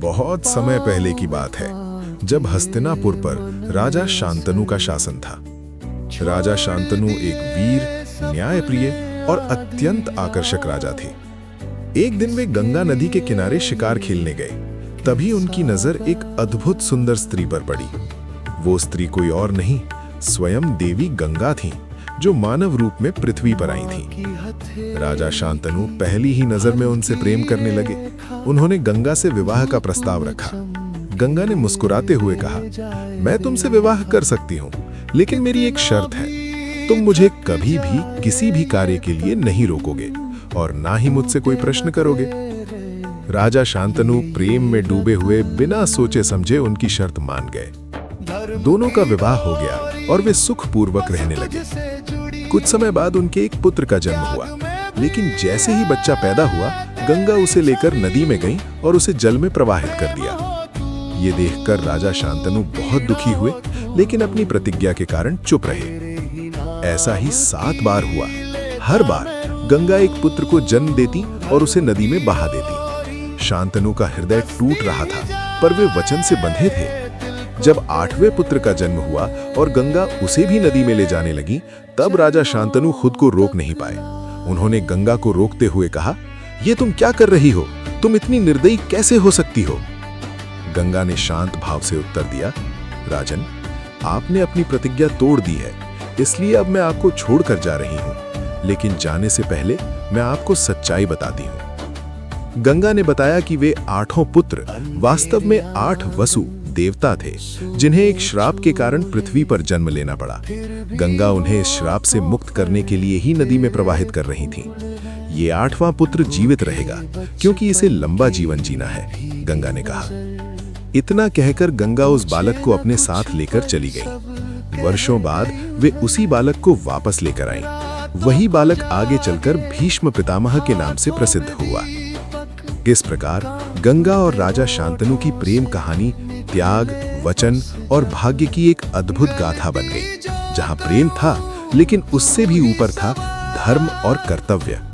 बहुत समय पहले की बात है, जब हस्तिनापुर पर राजा शांतनु का शासन था। राजा शांतनु एक वीर, न्यायप्रिय और अत्यंत आकर्षक राजा थे। एक दिन वे गंगा नदी के किनारे शिकार खेलने गए। तभी उनकी नजर एक अद्भुत सुंदर स्त्री पर पड़ी। वो स्त्री कोई और नहीं, स्वयं देवी गंगा थीं, जो मानव रूप में पृथ्वी पर आई थीं। राजा शांतनु पहली ही नजर में उनसे प्रेम करने लगे। उन्होंने गंगा से विवाह का प्रस्ताव रखा। गंगा ने मुस्कुराते हुए कहा, मैं तुमसे विवाह कर सकती हूँ, लेकिन मेरी एक शर्त है। तुम मुझे कभी भी किसी भी कार्य के लिए नहीं रोकोगे और ना ही मुझसे कोई प्रश्न करोगे। राजा शांतनु प्रेम में डूबे हुए बिना सोचे समझे उनकी शर्त मान गए। दोनों का विवाह हो गया और वे सुखपूर्वक रहने लगे। कुछ समय बाद उनके एक पुत्र का जन्म हुआ, लेकिन जैसे ही बच्चा पैदा हुआ, गंगा उसे लेकर नदी में गई और उसे जल में प्रवाहित कर दिया। ये देखकर राजा शांतनु बहुत दुखी हुए, लेकिन अपनी प्रतिज्ञा के कारण चुप रहे। ऐसा ही 7 बार हुआ। हर बार गंगा एक पुत्र को जन्म देती और उसे नदी में बहा देती। शांतनु का हृदय टूट रहा था, पर वे वचन से बंधे थे। जब 8वें पुत्र का जन्म हुआ और गंगा उसे भी नदी में ले जाने लगी, तब राजा शांतनु खुद को रोक नहीं पाए। उन्होंने गंगा को रोकते हुए कहा, ये तुम क्या कर रही हो? तुम इतनी निर्दयी कैसे हो सकती हो? गंगा ने शांत भाव से उत्तर दिया, राजन, आपने अपनी प्रतिज्ञा तोड़ दी है, इसलिए अब मैं आपको छोड़कर जा रही हूं। लेकिन जाने से पहले मैं आपको सच्चाई बताती हूं। गंगा ने बताया कि वे 8 पुत्र वास्तव में 8 वसु देवता थे, जिन्हें एक श्राप के कारण पृथ्वी पर जन्म लेना पड़ा। गंगा उन्हें इस श्राप से मुक्त करने के लिए ही नदी में प्रवाहित कर रही थीं। ये 8वां पुत्र जीवित रहेगा, क्योंकि इसे लंबा जीवन जीना है, गंगा ने कहा। इतना कहकर गंगा उस बालक को अपने साथ लेकर चली गई। वर्षों बाद वे उसी बालक को वापस लेकर आईं। वही बालक आगे चलकर भीष्म पितामह के नाम से प्रसिद्ध हुआ। इस प्रकार गंगा और राजा शांतनु की प्रेम कहानी त्याग, वचन और भाग्य की एक अद्भुत गाथा बन गई, जहां प्रेम था, लेकिन उससे भी ऊपर था धर्म और कर्तव्य।